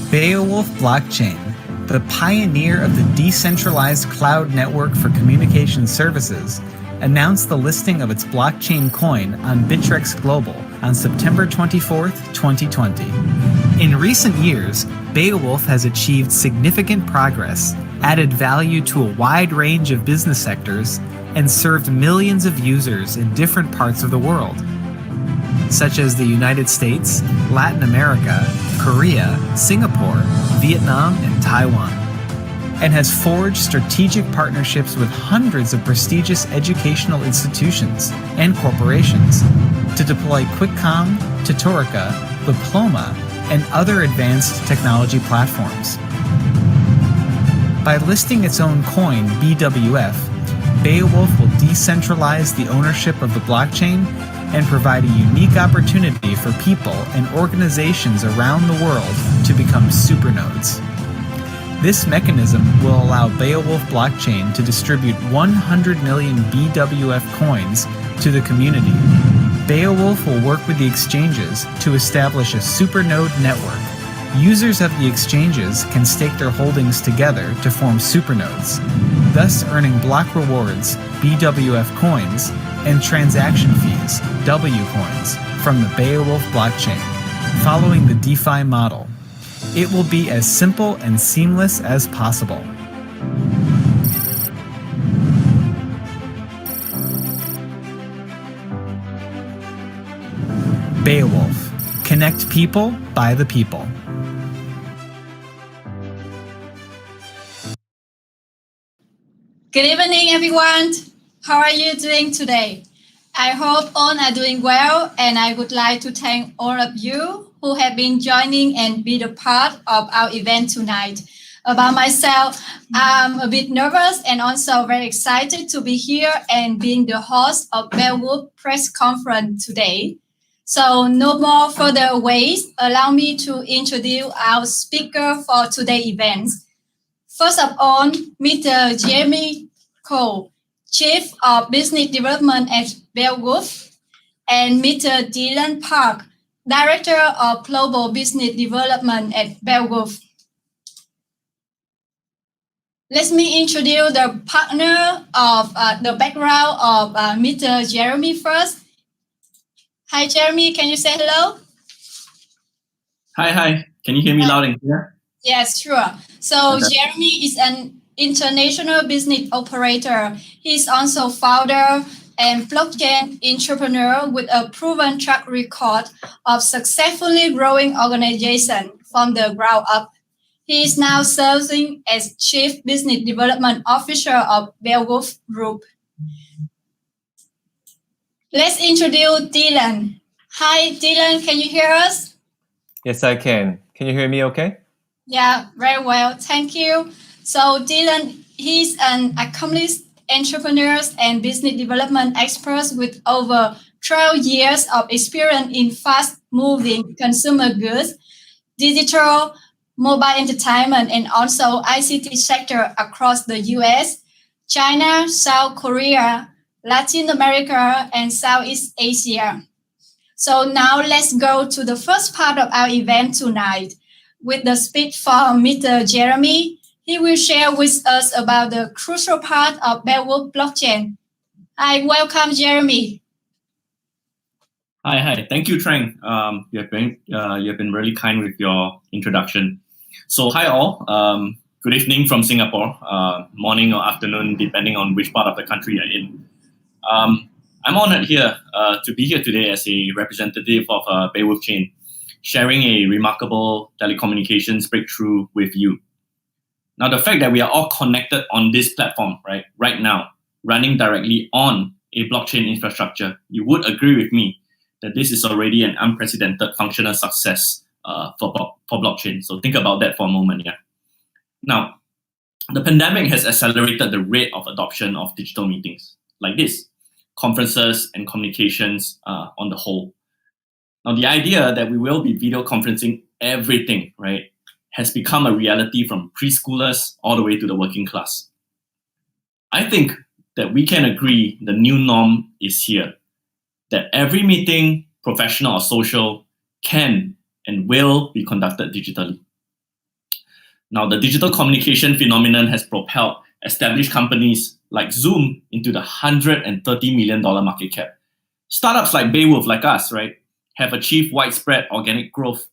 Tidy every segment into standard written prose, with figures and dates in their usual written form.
Beowulf Blockchain, the pioneer of the decentralized cloud network for communication services, announced the listing of its blockchain coin on Bittrex Global on September 24, 2020. In recent years, Beowulf has achieved significant progress, added value to a wide range of business sectors, and served millions of users in different parts of the world, such as the United States, Latin America, Korea, Singapore, Vietnam, and Taiwan, and has forged strategic partnerships with hundreds of prestigious educational institutions and corporations to deploy QuickCom, Tutorica, Diploma, and other advanced technology platforms. By listing its own coin, BWF, Beowulf will decentralize the ownership of the blockchain and provide a unique opportunity for people and organizations around the world to become supernodes. This mechanism will allow Beowulf Blockchain to distribute 100 million BWF coins to the community. Beowulf will work with the exchanges to establish a supernode network. Users of the exchanges can stake their holdings together to form supernodes, thus earning block rewards, BWF coins, and transaction fees, W coins, from the Beowulf blockchain, following the DeFi model. It will be as simple and seamless as possible. Beowulf. Connect people by the people. Good evening, everyone. How are you doing today? I hope all are doing well, and I would like to thank all of you who have been joining and be a part of our event tonight. About myself, I'm a bit nervous and also very excited to be here and being the host of Beowulf press conference today. So no more further waits, allow me to introduce our speaker for today's event. First of all, Mr. Jeremy Cole, Chief of Business Development at Beowulf, and Mr. Dylan Park, Director of Global Business Development at Beowulf. Let me introduce the partner of the background of Mr. Jeremy first. Hi, Jeremy. Can you say hello? Hi. Can you hear me loud and clear? Yes, sure. So Okay. Jeremy is an international business operator. He's also founder and blockchain entrepreneur with a proven track record of successfully growing organization from the ground up. He is now serving as Chief Business Development Officer of Beowulf Group. Let's introduce Dylan. Hi, Dylan. Can you hear us? Yes, I can. Can you hear me okay? Yeah, very well. Thank you. So Dylan, he's an accomplished entrepreneur and business development expert with over 12 years of experience in fast-moving consumer goods, digital, mobile entertainment, and also ICT sector across the US, China, South Korea, Latin America, and Southeast Asia. So now let's go to the first part of our event tonight. With the speech from Mr. Jeremy, he will share with us about the crucial part of Beowulf blockchain. I welcome Jeremy. Hi. Thank you, Trang. You have been really kind with your introduction. So hi all. Good evening from Singapore. Morning or afternoon, depending on which part of the country you're in. I'm honored here to be here today as a representative of Beowulf Chain, sharing a remarkable telecommunications breakthrough with you. Now, the fact that we are all connected on this platform, right now, running directly on a blockchain infrastructure, you would agree with me that this is already an unprecedented functional success for blockchain. So think about that for a moment, yeah. Now, the pandemic has accelerated the rate of adoption of digital meetings like this, conferences and communications on the whole. Now, the idea that we will be video conferencing everything, right, has become a reality from preschoolers all the way to the working class. I think that we can agree the new norm is here, that every meeting, professional or social, can and will be conducted digitally. Now, the digital communication phenomenon has propelled established companies like Zoom into the $130 million market cap. Startups like Beowulf, like us, right, have achieved widespread organic growth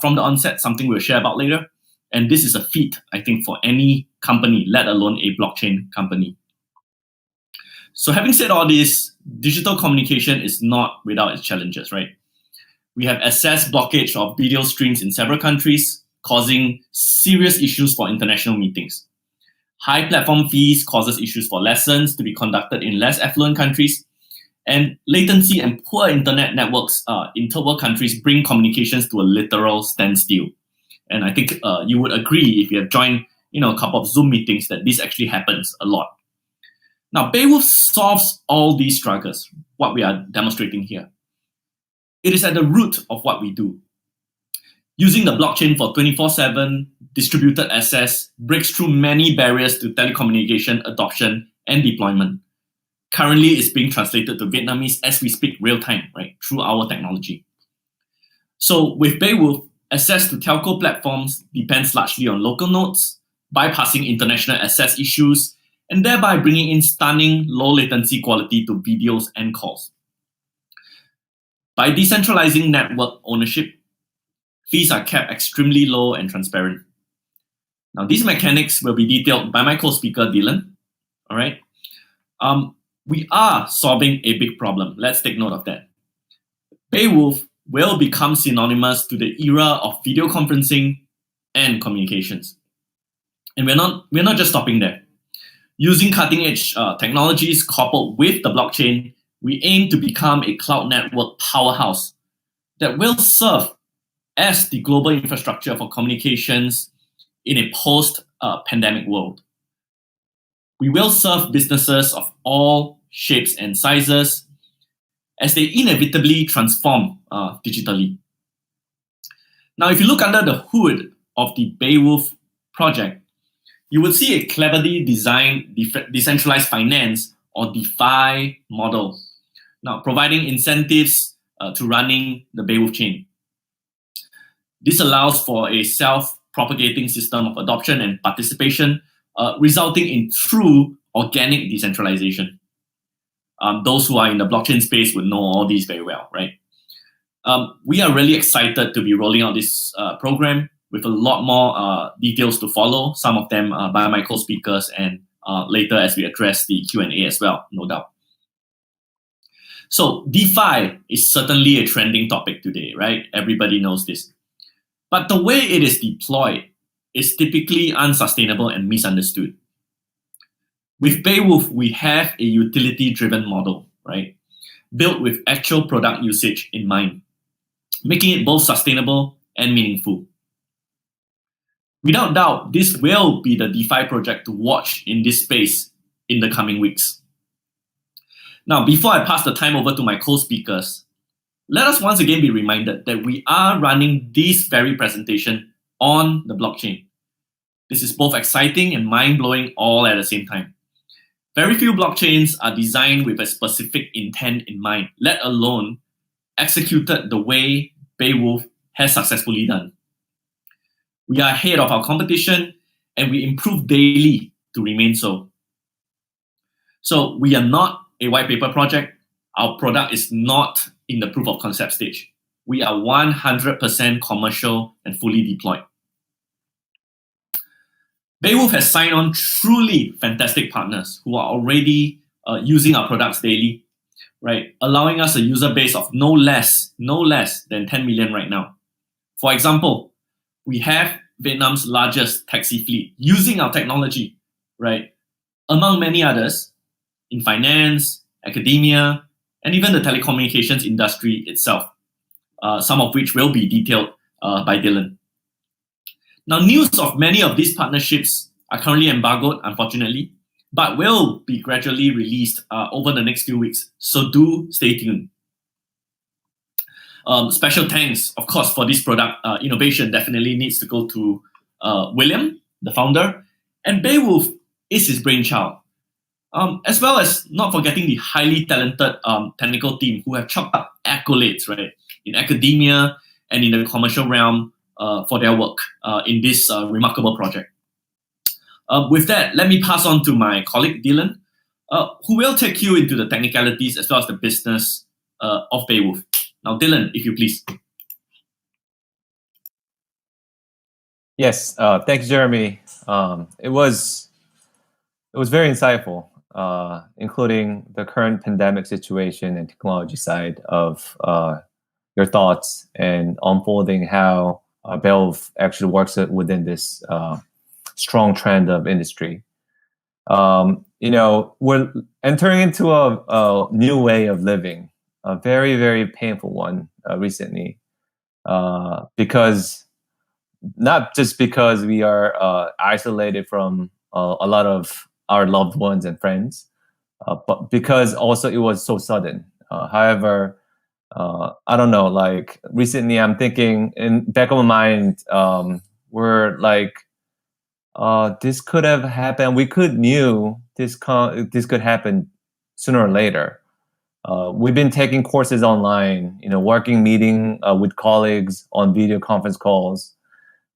from the onset, something we'll share about later. And this is a feat, I think, for any company, let alone a blockchain company. So having said all this, digital communication is not without its challenges, right? We have access blockage of video streams in several countries, causing serious issues for international meetings. High platform fees causes issues for lessons to be conducted in less affluent countries. And latency and poor internet networks in third world countries bring communications to a literal standstill. And I think you would agree if you have joined a couple of Zoom meetings that this actually happens a lot. Now, Beowulf solves all these struggles, what we are demonstrating here. It is at the root of what we do. Using the blockchain for 24/7 distributed access breaks through many barriers to telecommunication adoption and deployment. Currently, it's being translated to Vietnamese as we speak real time, right, through our technology. So with Beowulf, access to telco platforms depends largely on local nodes, bypassing international access issues, and thereby bringing in stunning low latency quality to videos and calls. By decentralizing network ownership, fees are kept extremely low and transparent. Now, these mechanics will be detailed by my co-speaker, Dylan. All right. We are solving a big problem. Let's take note of that. Beowulf will become synonymous to the era of video conferencing and communications. And we're not just stopping there. Using cutting-edge technologies coupled with the blockchain, we aim to become a cloud network powerhouse that will serve as the global infrastructure for communications in a post-pandemic world. We will serve businesses of all shapes and sizes as they inevitably transform digitally. Now, if you look under the hood of the Beowulf project, you will see a cleverly designed decentralized finance or DeFi model, now providing incentives to running the Beowulf chain. This allows for a self-propagating system of adoption and participation, resulting in true organic decentralization. Those who are in the blockchain space would know all these very well, right? We are really excited to be rolling out this program with a lot more details to follow, some of them by my co-speakers and later as we address the Q&A as well, no doubt. So DeFi is certainly a trending topic today, right? Everybody knows this. But the way it is deployed is typically unsustainable and misunderstood. With Beowulf, we have a utility-driven model, right? Built with actual product usage in mind, making it both sustainable and meaningful. Without doubt, this will be the DeFi project to watch in this space in the coming weeks. Now, before I pass the time over to my co-speakers, let us once again be reminded that we are running this very presentation on the blockchain. This is both exciting and mind-blowing all at the same time. Very few blockchains are designed with a specific intent in mind, let alone executed the way Beowulf has successfully done. We are ahead of our competition and we improve daily to remain so. So we are not a white paper project. Our product is not in the proof of concept stage. We are 100% commercial and fully deployed. Beowulf has signed on truly fantastic partners who are already using our products daily, right? Allowing us a user base of no less than 10 million right now. For example, we have Vietnam's largest taxi fleet using our technology, right? Among many others, in finance, academia, and even the telecommunications industry itself, some of which will be detailed by Dylan. Now, news of many of these partnerships are currently embargoed, unfortunately, but will be gradually released over the next few weeks, so do stay tuned. Special thanks, of course, for this product innovation definitely needs to go to William, the founder, and Beowulf is his brainchild. As well as not forgetting the highly talented technical team who have chalked up accolades, right, in academia and in the commercial realm for their work in this remarkable project. With that, let me pass on to my colleague Dylan, who will take you into the technicalities as well as the business of Beowulf. Now, Dylan, if you please. Yes, thanks, Jeremy. It was very insightful, including the current pandemic situation and technology side of your thoughts and unfolding how Beowulf actually works within this strong trend of industry. We're entering into a new way of living, a very, very painful one recently, because not just because we are isolated from a lot of our loved ones and friends, but because also it was so sudden. However, I don't know, like recently I'm thinking in back of my mind, we're like, this could have happened. We knew this could happen sooner or later. We've been taking courses online, working, meeting with colleagues on video conference calls,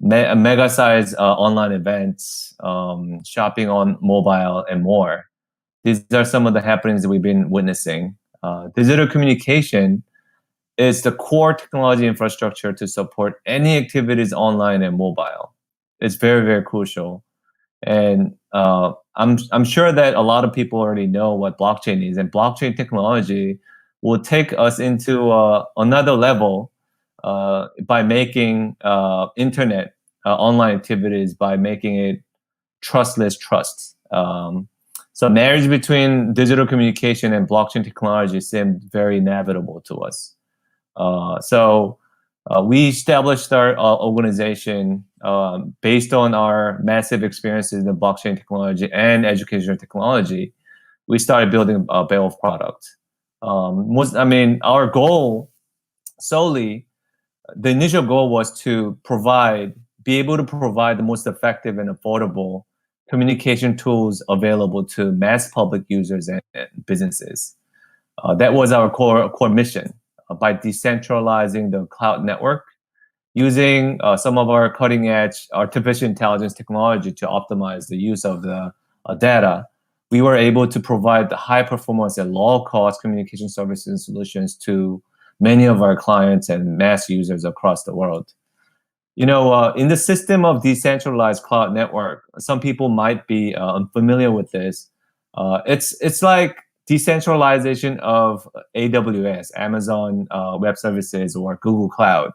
mega-sized online events, shopping on mobile, and more. These are some of the happenings that we've been witnessing. Digital communication is the core technology infrastructure to support any activities online and mobile. It's very, very crucial. And I'm sure that a lot of people already know what blockchain is, and blockchain technology will take us into another level by making internet online activities, by making it trustless trust. So marriage between digital communication and blockchain technology seemed very inevitable to us. So we established our organization based on our massive experiences in blockchain technology and educational technology. We started building a Beowulf product. Our goal solely, the initial goal was to be able to provide the most effective and affordable communication tools available to mass public users and businesses. That was our core mission. By decentralizing the cloud network, using some of our cutting-edge artificial intelligence technology to optimize the use of the data, we were able to provide the high performance and low cost communication services and solutions to many of our clients and mass users across the world. In the system of decentralized cloud network, some people might be unfamiliar with this. It's like decentralization of AWS, Amazon Web Services, or Google Cloud.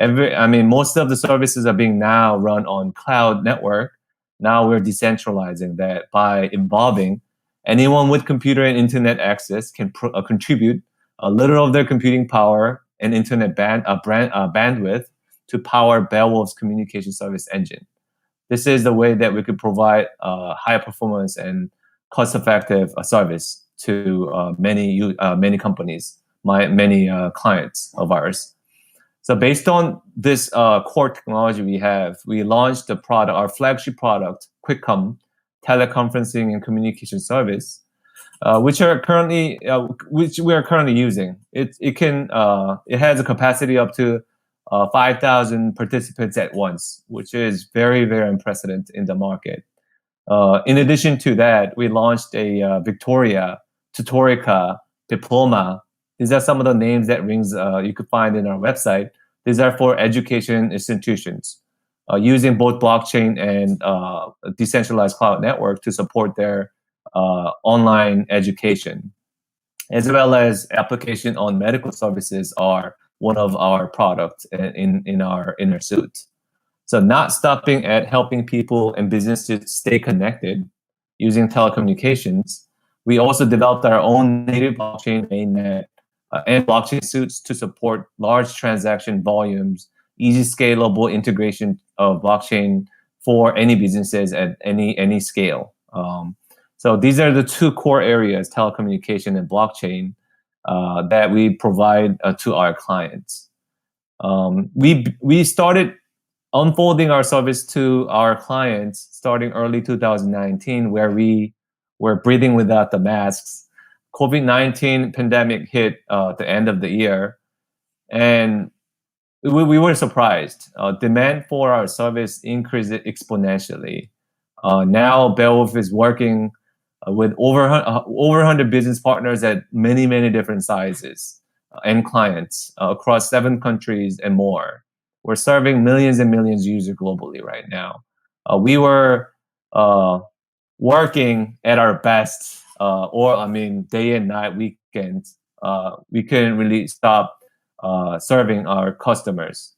Most of the services are being now run on cloud network. Now we're decentralizing that by involving anyone with computer and internet access can contribute a little of their computing power and internet bandwidth to power Beowulf's communication service engine. This is the way that we could provide high performance and cost-effective service to many companies, many clients of ours. So based on this core technology we launched the product, our flagship product, QuickCom, teleconferencing and communication service, which we are currently using. It has a capacity up to 5,000 participants at once, which is very, very unprecedented in the market. In addition to that, we launched a Victoria, Tutorica, Diploma. These are some of the names that you could find in our website. These are for education institutions using both blockchain and decentralized cloud network to support their online education, as well as application on medical services are one of our products in our suite. So not stopping at helping people and businesses stay connected using telecommunications, we also developed our own native blockchain mainnet and blockchain suites to support large transaction volumes, easy scalable integration of blockchain for any businesses at any scale. So these are the two core areas, telecommunication and blockchain, that we provide to our clients. We started unfolding our service to our clients starting early 2019, where we were breathing without the masks. COVID-19 pandemic hit the end of the year, and we were surprised. Demand for our service increased exponentially. Now Beowulf is working with over 100 business partners at many different sizes and clients across 7 countries and more. We're serving millions and millions of users globally right now. We were working at our best, day and night, weekends. We couldn't really stop serving our customers.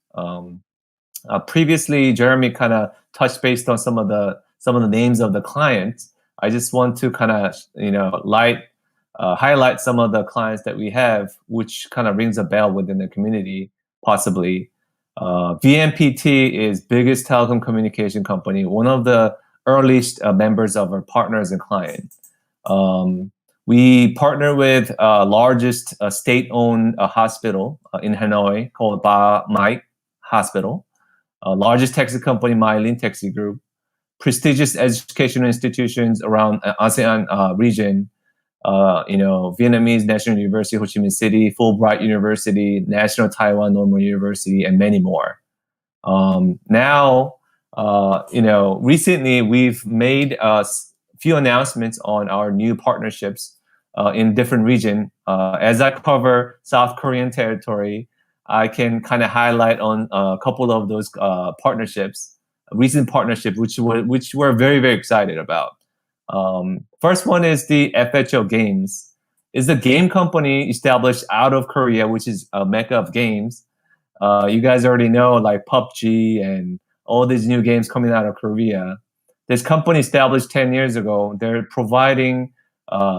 Previously, Jeremy kind of touched based on some of the names of the clients. I just want to kind of highlight some of the clients that we have, which kind of rings a bell within the community. Possibly, VMPT is biggest telecom communication company, one of the earliest members of our partners and clients. We partner with largest state-owned hospital in Hanoi called Ba Mai Hospital. Largest taxi company, Mylin Taxi Group, prestigious educational institutions around ASEAN region, Vietnamese National University, Ho Chi Minh City, Fulbright University, National Taiwan Normal University, and many more. Recently we've made a few announcements on our new partnerships in different regions. As I cover South Korean territory, I can kind of highlight on a couple of those partnerships, recent partnerships, which we're very excited about. First one is the FHO Games. It's a game company established out of Korea, which is a mecca of games. You guys already know, like PUBG and all these new games coming out of Korea. This company established 10 years ago. They're providing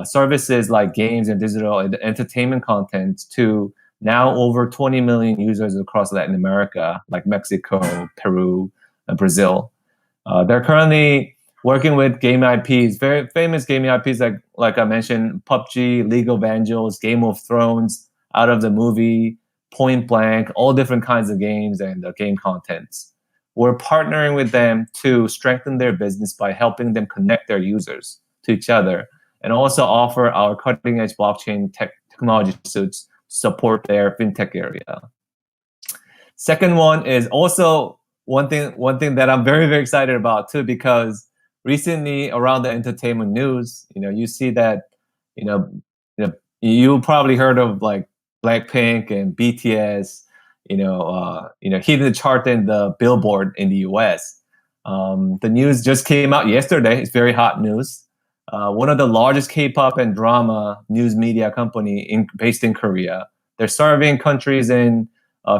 services like games and digital entertainment content to now over 20 million users across Latin America, like Mexico, Peru, and Brazil. They're currently working with game IPs, very famous game IPs like I mentioned, PUBG, League of Legends, Game of Thrones, out of the movie, Point Blank, all different kinds of games and game contents. We're partnering with them to strengthen their business by helping them connect their users to each other and also offer our cutting-edge blockchain technology suits to support their fintech area. Second one is also one thing that I'm very excited about too, because recently around the entertainment news, you see that, you probably heard of like Blackpink and BTS, hitting the chart in the Billboard in the US. The news just came out yesterday. It's very hot news. One of the largest K-pop and drama news media company based in Korea. They're serving countries in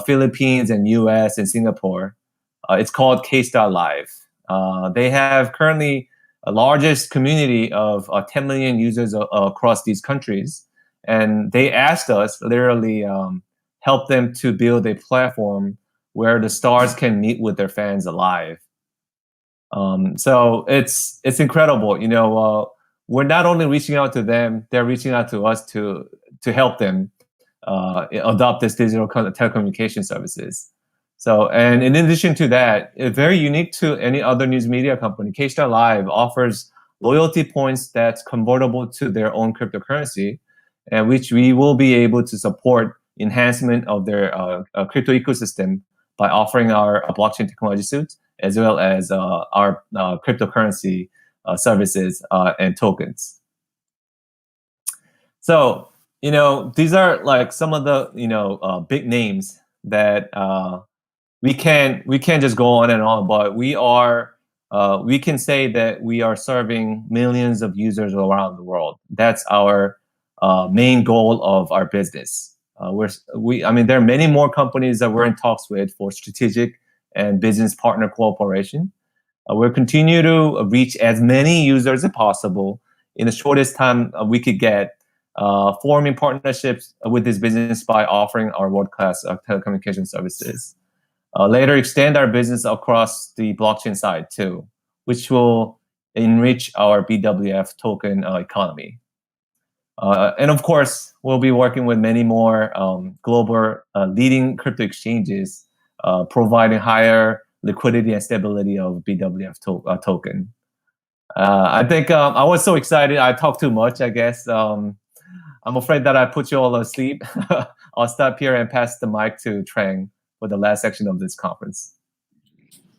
Philippines and US and Singapore. It's called K-Star Live. They have currently a largest community of 10 million users across these countries. And they asked us literally help them to build a platform where the stars can meet with their fans alive. So it's incredible. We're not only reaching out to them, they're reaching out to us to help them adopt this digital telecommunication services. So, and in addition to that, it's very unique to any other news media company. K-Star Live offers loyalty points that's convertible to their own cryptocurrency, and which we will be able to support enhancement of their crypto ecosystem by offering our blockchain technology suite as well as our cryptocurrency services and tokens. So, these are like some of the big names that we can't just go on and on, but we can say that we are serving millions of users around the world. That's our main goal of our business. There are many more companies that we're in talks with for strategic and business partner cooperation. We'll continue to reach as many users as possible in the shortest time we could get, forming partnerships with this business by offering our world-class telecommunication services. Later, extend our business across the blockchain side too, which will enrich our BWF token economy. And of course, we'll be working with many more global leading crypto exchanges, providing higher liquidity and stability of BWF token. I think I was so excited. I talked too much, I guess. I'm afraid that I put you all asleep. I'll stop here and pass the mic to Trang for the last section of this conference.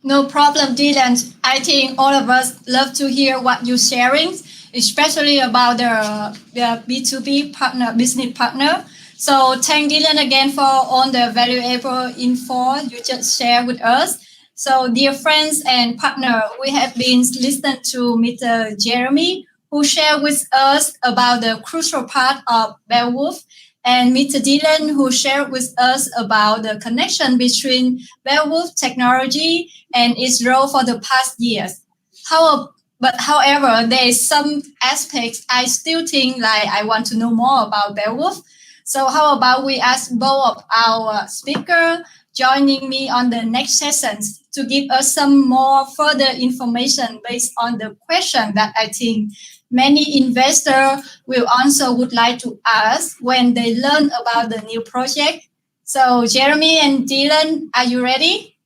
No problem, Dylan. I think all of us love to hear what you're sharing, especially about the B2B business partner. So thank Dylan again for all the valuable info you just shared with us. So dear friends and partner, we have been listening to Mr. Jeremy, who shared with us about the crucial part of Beowulf, and Mr. Dylan, who shared with us about the connection between Beowulf technology and its role for the past years. However, there is some aspects I still think like I want to know more about Beowulf. So how about we ask both of our speakers joining me on the next sessions to give us some more further information based on the question that I think many investors will also would like to ask when they learn about the new project. So Jeremy and Dylan, are you ready?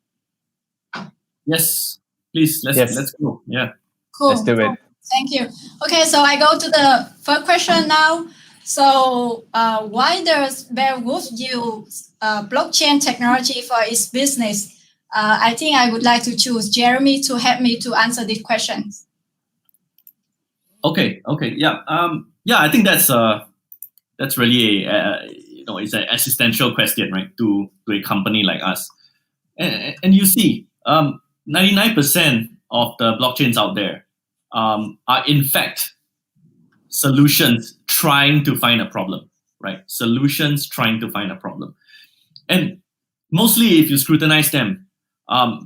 Yes, please, let's go. Yeah. Cool. Let's do it. Thank you. Okay, so I go to the first question now. So why does Beowulf use blockchain technology for its business? I think I would like to choose Jeremy to help me to answer this question. Okay. Yeah. I think that's really it's an existential question, right? To a company like us, and you see, 99% of the blockchains out there are in fact solutions trying to find a problem, right? Solutions trying to find a problem, and mostly, if you scrutinize them,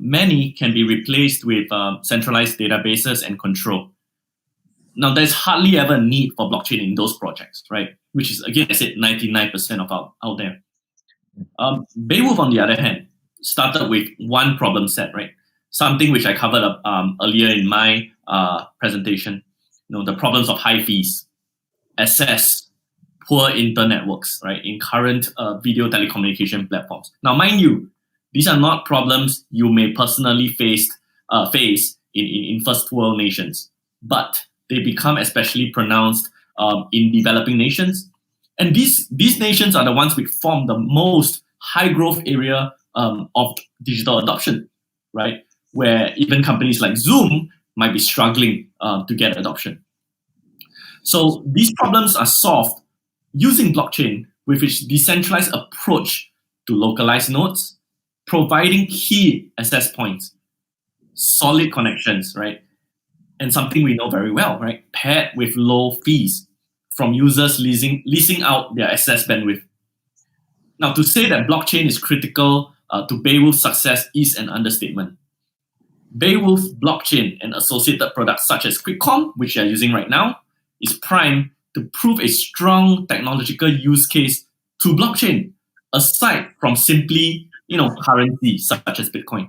many can be replaced with centralized databases and control. Now, there's hardly ever a need for blockchain in those projects, right? Which is, again, I said 99% of out there. Beowulf, on the other hand, started with one problem set, right? Something which I covered up earlier in my presentation. The problems of high fees, access, poor internetworks, right? In current video telecommunication platforms. Now, mind you, these are not problems you may personally face in first world nations, but they become especially pronounced in developing nations. And these nations are the ones which form the most high growth area of digital adoption, right? Where even companies like Zoom might be struggling to get adoption. So these problems are solved using blockchain with its decentralized approach to localized nodes, providing key access points, solid connections, right? And something we know very well, right? Paired with low fees from users leasing out their access bandwidth. Now, to say that blockchain is critical to Beowulf's success is an understatement. Beowulf blockchain and associated products such as QuickCom, which you are using right now, is primed to prove a strong technological use case to blockchain, aside from simply, currency such as Bitcoin.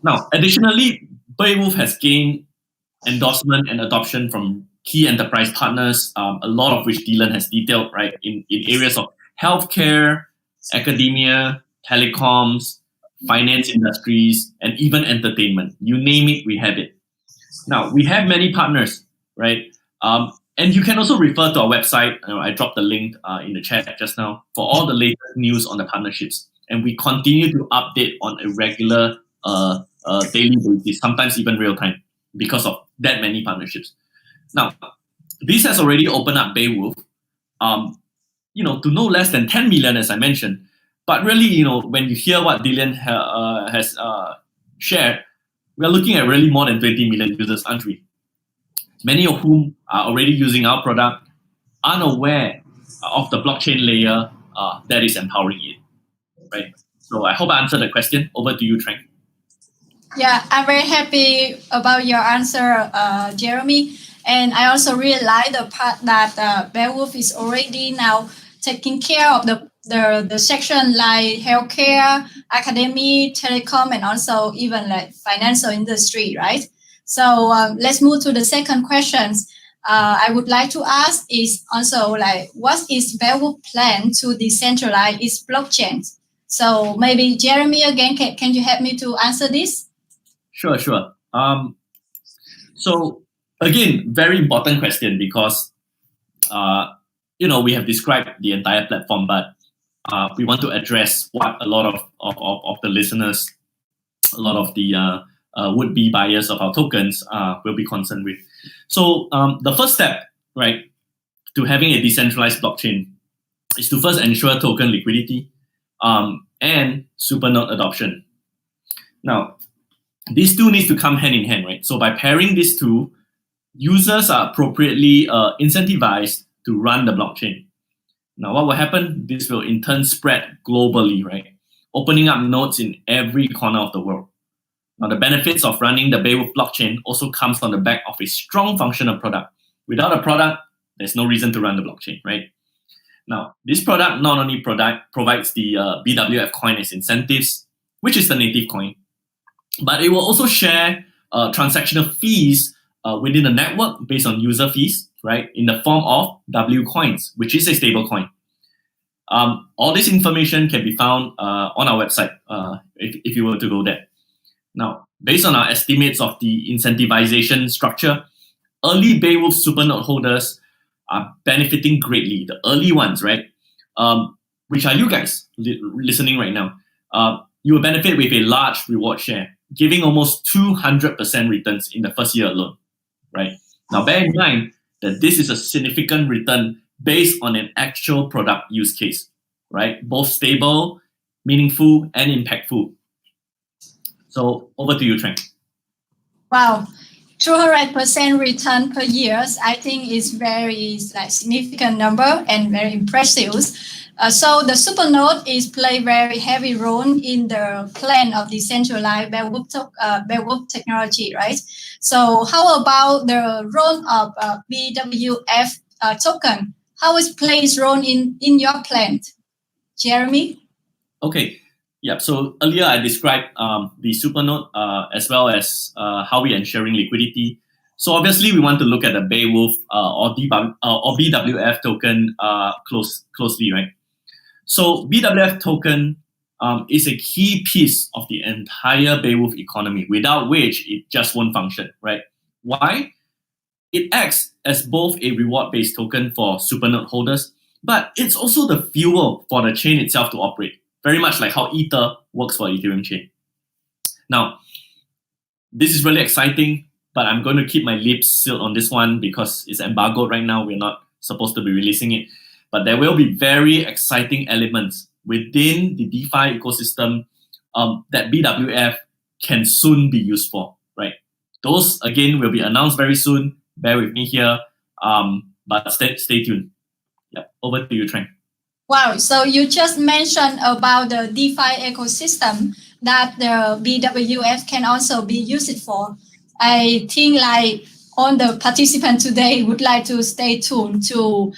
Now, additionally, Beowulf has gained endorsement and adoption from key enterprise partners, a lot of which Dylan has detailed, right, in areas of healthcare, academia, telecoms, finance industries, and even entertainment. You name it, we have it. Now, we have many partners, right? And you can also refer to our website. I dropped the link in the chat just now for all the latest news on the partnerships. And we continue to update on a regular daily basis, sometimes even real time, because of that many partnerships. Now, this has already opened up Beowulf, to no less than 10 million, as I mentioned. But really, when you hear what Dylan has shared, we're looking at really more than 20 million users, aren't we? Many of whom are already using our product, unaware of the blockchain layer that is empowering it, right? So I hope I answered the question. Over to you, Trang. Yeah, I'm very happy about your answer, Jeremy. And I also really like the part that Beowulf is already now taking care of the section like healthcare, academy, telecom, and also even like financial industry, right? So let's move to the second questions. I would like to ask is also like, what is Beowulf plan to decentralize its blockchain? So maybe Jeremy again, can you help me to answer this? Sure. So again, very important question because we have described the entire platform, but we want to address what a lot of the listeners, a lot of the would-be buyers of our tokens will be concerned with. So the first step, right, to having a decentralized blockchain is to first ensure token liquidity and supernode adoption. Now, these two needs to come hand in hand, right? So by pairing these two, users are appropriately incentivized to run the blockchain. Now, what will happen? This will in turn spread globally, right? Opening up nodes in every corner of the world. Now, the benefits of running the Beowulf blockchain also comes on the back of a strong functional product. Without a product, there's no reason to run the blockchain, right? Now, this product not only provides the BWF coin as incentives, which is the native coin, but it will also share transactional fees within the network based on user fees, right, in the form of W coins, which is a stable coin. All this information can be found on our website if you were to go there. Now, based on our estimates of the incentivization structure, early Beowulf SuperNode holders are benefiting greatly. The early ones, right, which are you guys listening right now. You will benefit with a large reward share, giving almost 200% returns in the first year alone, right? Now, bear in mind that this is a significant return based on an actual product use case, right? Both stable, meaningful, and impactful. So over to you, Trang. Wow, 200% return per year, I think is very significant number and very impressive. So the SuperNode is play very heavy role in the plan of decentralized Beowulf technology, right? So how about the role of BWF token? How is plays role in your plan? Jeremy? Okay. Yeah, so earlier I described the SuperNode as well as how we are ensuring liquidity. So obviously we want to look at the Beowulf or BWF token closely, right? So BWF token is a key piece of the entire Beowulf economy, without which it just won't function, right? Why? It acts as both a reward-based token for SuperNode holders, but it's also the fuel for the chain itself to operate. Very much like how Ether works for Ethereum chain. Now, this is really exciting, but I'm going to keep my lips sealed on this one because it's embargoed right now. We're not supposed to be releasing it. But there will be very exciting elements within the DeFi ecosystem that BWF can soon be used for, right? Those, again, will be announced very soon. Bear with me here, but stay tuned. Yep. Over to you, Trang. Wow, so you just mentioned about the DeFi ecosystem that the BWF can also be used for. I think like all the participants today would like to stay tuned to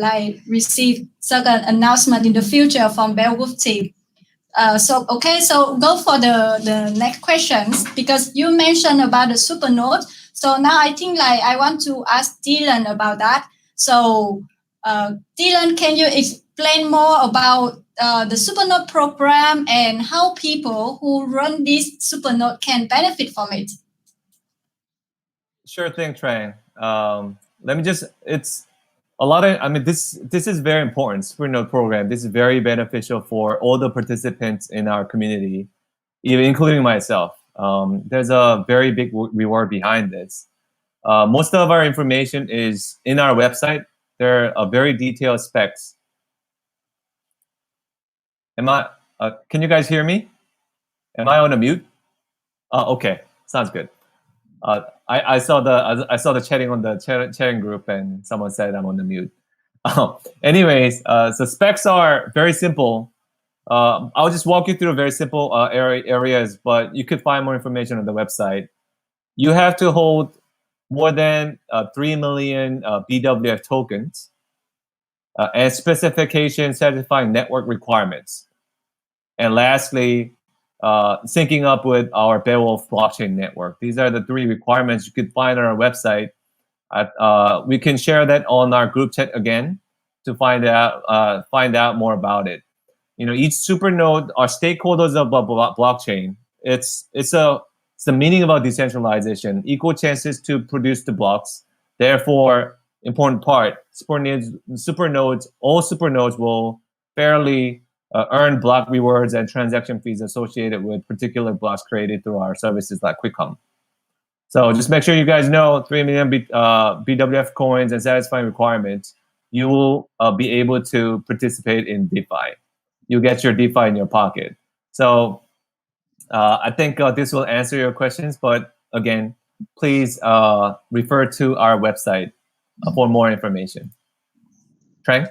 like receive certain announcement in the future from Beowulf team. So go for the next questions because you mentioned about the SuperNode. So now I think like I want to ask Dylan about that. So Dylan, can you explain more about the SuperNode program and how people who run this SuperNode can benefit from it? Sure thing, Trang. Let me just, it's a lot of, I mean, this is very important, SuperNode program. This is very beneficial for all the participants in our community, even including myself. There's a very big reward behind this. Most of our information is in our website. There are very detailed specs. Can you guys hear me? Am I on a mute? Okay, sounds good. I saw the chatting on the chatting group and someone said I'm on the mute. Anyways, so specs are very simple. I'll just walk you through very simple areas, but you could find more information on the website. You have to hold more than 3 million BWF tokens and specification satisfying network requirements. And lastly, syncing up with our Beowulf blockchain network. These are the 3 requirements you could find on our website. We can share that on our group chat again to find out more about it. You know, each SuperNode are stakeholders of a blockchain. It's the meaning about decentralization, equal chances to produce the blocks. Therefore, important part, all SuperNodes will fairly earn block rewards and transaction fees associated with particular blocks created through our services like QuickCom. So just make sure you guys know 3 million BWF coins and satisfying requirements, you will be able to participate in DeFi. You get your DeFi in your pocket. So I think this will answer your questions, but again, please refer to our website for more information. Trang?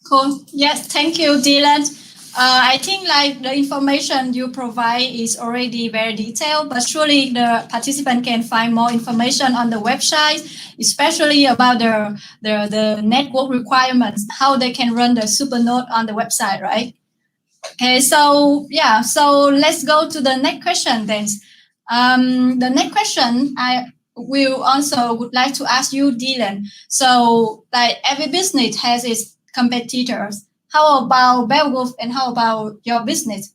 Cool. Yes, thank you, Dylan. I think like the information you provide is already very detailed, but surely the participant can find more information on the website, especially about the network requirements, how they can run the SUPERNODE on the website, right? Okay, so yeah, so let's go to the next question then. The next question I will also would like to ask you, Dylan. So like every business has its competitors. How about Beowulf and how about your business?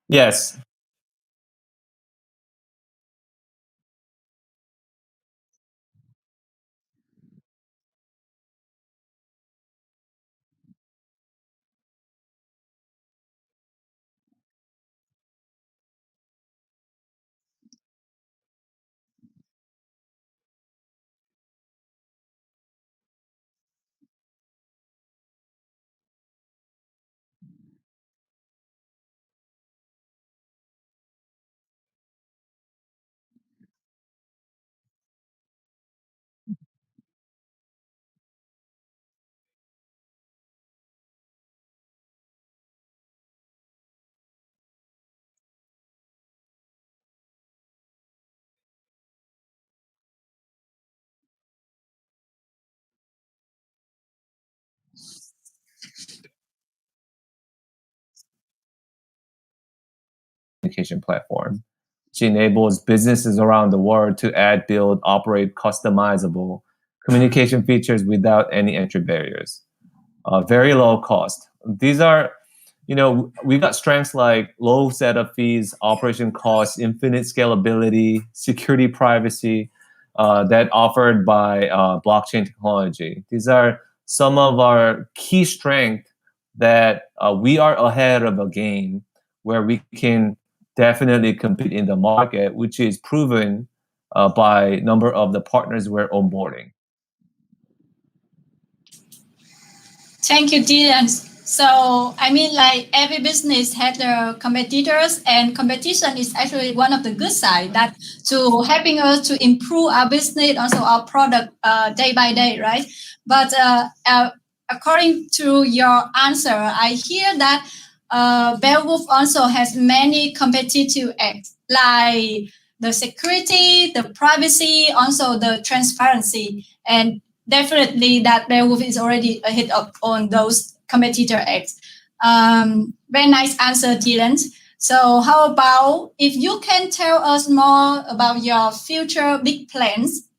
Yes. Communication platform, which enables businesses around the world to add, build, operate customizable communication features without any entry barriers. Very low cost. These are, we got strengths like low setup fees, operation costs, infinite scalability, security, privacy that offered by blockchain technology. These are some of our key strengths that we are ahead of a game where we can definitely compete in the market, which is proven by number of the partners we're onboarding. Thank you, Dylan. So, I mean, like every business has their competitors, and competition is actually one of the good side that to helping us to improve our business, also our product day by day, right? But according to your answer, I hear that Beowulf also has many competitive acts, like the security, the privacy, also the transparency, and definitely that Beowulf is already ahead on those competitor acts. Very nice answer, Dylan. So how about if you can tell us more about your future big plans,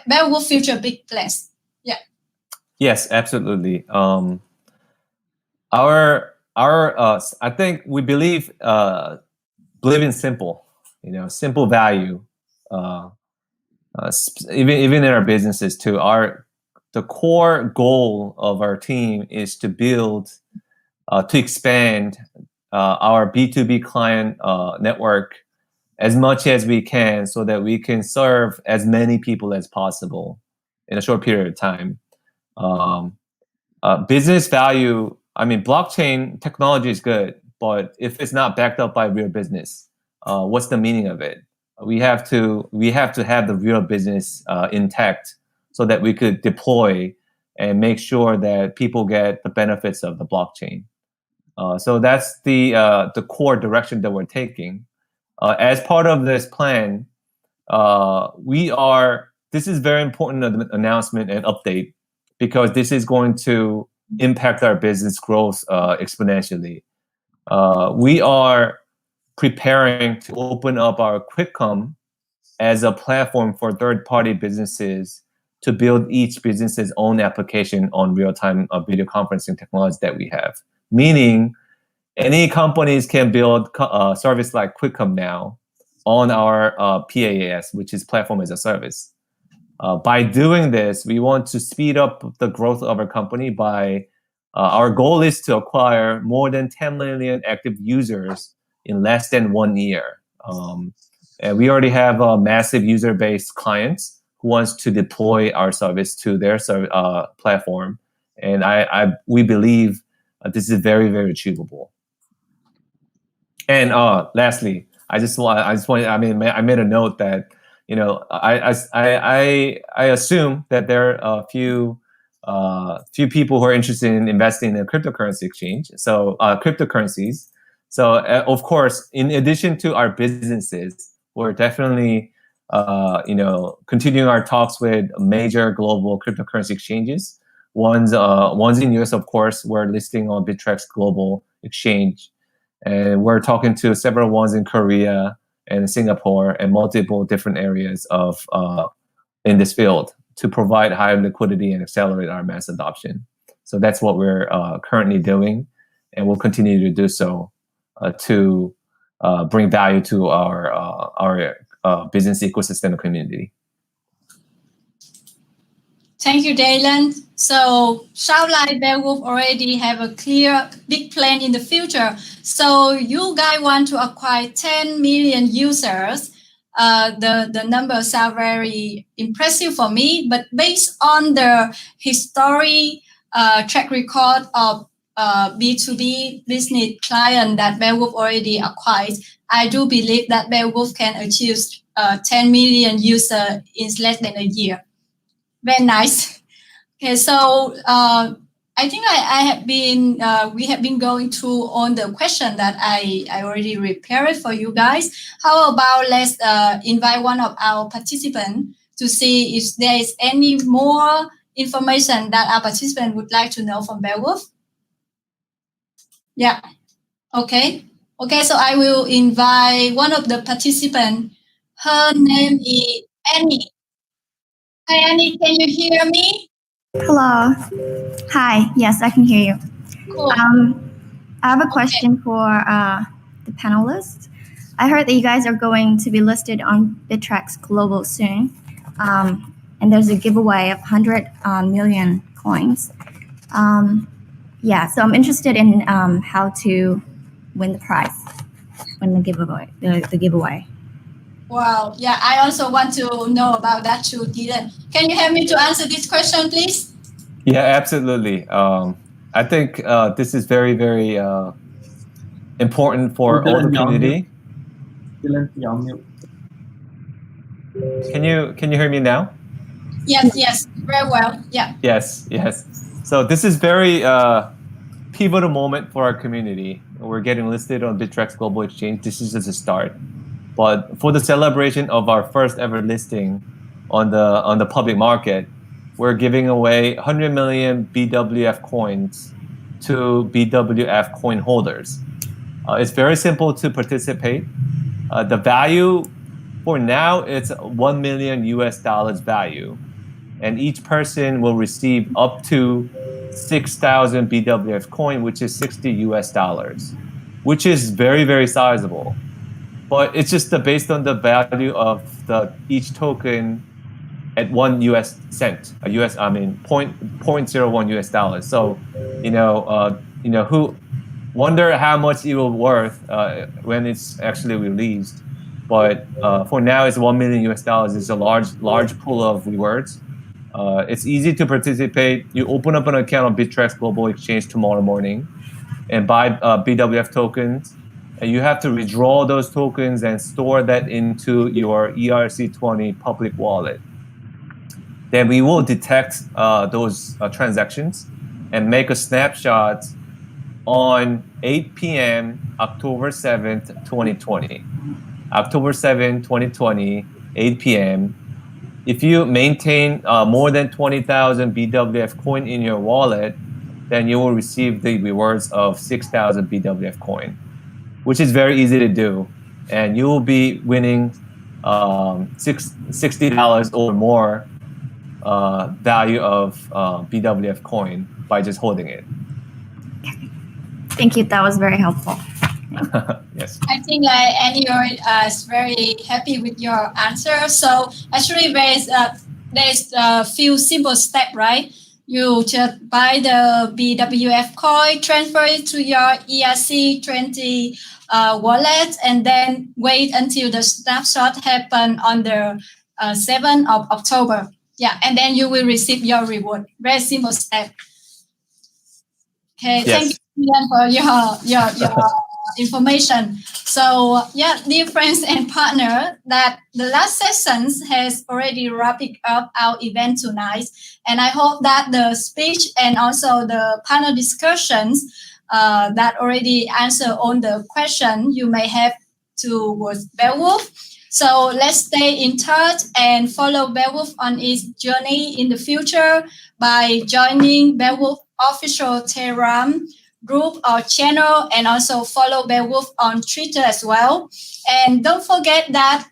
Beowulf future big plans? Yeah. Yes, absolutely. I think we believe in simple, simple value. Even in our businesses too, the core goal of our team is to build, to expand our B2B client network as much as we can so that we can serve as many people as possible in a short period of time. Business value, I mean, blockchain technology is good, but if it's not backed up by real business, what's the meaning of it? We have to have the real business intact so that we could deploy and make sure that people get the benefits of the blockchain. So that's the core direction that we're taking. As part of this plan, this is very important announcement and update because this is going to impact our business growth exponentially. We are preparing to open up our QuickCom as a platform for third-party businesses to build each business's own application on real-time video conferencing technology that we have. Meaning, any companies can build a service like QuickCom now on our PaaS, which is Platform as a Service. By doing this, we want to speed up the growth of our company by Our goal is to acquire more than 10 million active users in less than 1 year. And we already have a massive user base clients who wants to deploy our service to their platform. And we believe this is very, very achievable. And lastly, I made a note that, I assume that there are a few people who are interested in investing in a cryptocurrency exchange. So cryptocurrencies. So of course, in addition to our businesses, we're definitely continuing our talks with major global cryptocurrency exchanges. One's in US, of course. We're listing on Bittrex Global Exchange, and we're talking to several ones in Korea and Singapore and multiple different areas of in this field to provide higher liquidity and accelerate our mass adoption. So that's what we're currently doing, and we'll continue to do so to bring value to our business ecosystem and community. Thank you, Dylan. So sounds like Beowulf already have a clear, big plan in the future. So you guys want to acquire 10 million users. The numbers are very impressive for me, but based on the history track record of B2B business client that Beowulf already acquired, I do believe that Beowulf can achieve 10 million users in less than a year. Very nice. Okay, so I think we have been going through all the questions that I already prepared for you guys. How about let's invite one of our participants to see if there is any more information that our participant would like to know from Beowulf. Yeah. Okay. Okay, so I will invite one of the participants. Her name is Annie. Hi, Annie, can you hear me? Hello. Hi. Yes, I can hear you. Cool. I have a question for the panelists. I heard that you guys are going to be listed on Bittrex Global soon, and there's a giveaway of 100 million coins. So I'm interested in how to win the prize, win the giveaway. Wow. Yeah, I also want to know about that too, Dylan. Can you help me to answer this question, please? Yeah, absolutely. I think this is very, very important for all the community. Can you hear me now? Yes, very well. Yeah. Yes. So this is very pivotal moment for our community. We're getting listed on Bittrex Global Exchange. This is just a start. But for the celebration of our first ever listing on the public market, we're giving away 100 million BWF coins to BWF coin holders. It's very simple to participate. The value for now, it's $1 million value, and each person will receive up to 6,000 BWF coin, which is $60, which is very, very sizable. But it's just based on the value of each token at 1 US cent, $0.01. So, who wonder how much it will worth when it's actually released. But for now, it's $1 million. It's a large pool of rewards. It's easy to participate. You open up an account on Bittrex Global Exchange tomorrow morning and buy BWF tokens. And you have to withdraw those tokens and store that into your ERC20 public wallet. Then we will detect those transactions and make a snapshot on 8 p.m. October 7th, 2020. October 7th, 2020, 8 p.m. If you maintain more than 20,000 BWF coin in your wallet, then you will receive the rewards of 6,000 BWF coin, which is very easy to do. And you will be winning $60 or more value of BWF coin by just holding it. Thank you. That was very helpful. Yes. I think Annie is very happy with your answer. So actually there's a few simple steps, right? You just buy the BWF coin, transfer it to your ERC20 wallet, and then wait until the snapshot happen on the 7th of October. Yeah, and then you will receive your reward. Very simple step. Okay, thank you Ian, for your information. So yeah, dear friends and partner, that the last sessions has already wrapped up our event tonight, and I hope that the speech and also the panel discussions that already answer all the question you may have towards Beowulf. So let's stay in touch and follow Beowulf on its journey in the future by joining Beowulf official Telegram group or channel, and also follow Beowulf on Twitter as well. And don't forget that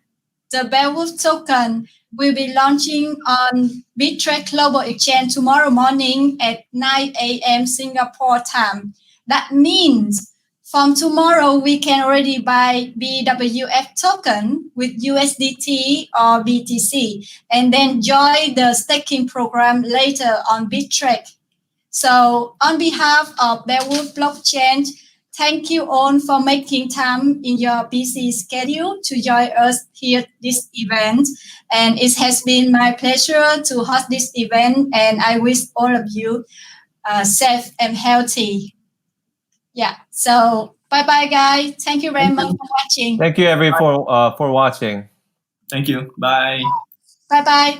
the Beowulf token will be launching on Bittrex Global Exchange tomorrow morning at 9 a.m. Singapore time. That means from tomorrow, we can already buy BWF token with USDT or BTC, and then join the staking program later on Bittrex. So on behalf of Beowulf Blockchain, thank you all for making time in your busy schedule to join us here at this event. And it has been my pleasure to host this event, and I wish all of you safe and healthy. Yeah, so bye-bye, guys. Thank you very much for watching. Thank you, everyone, for watching. Thank you. Bye. Bye-bye.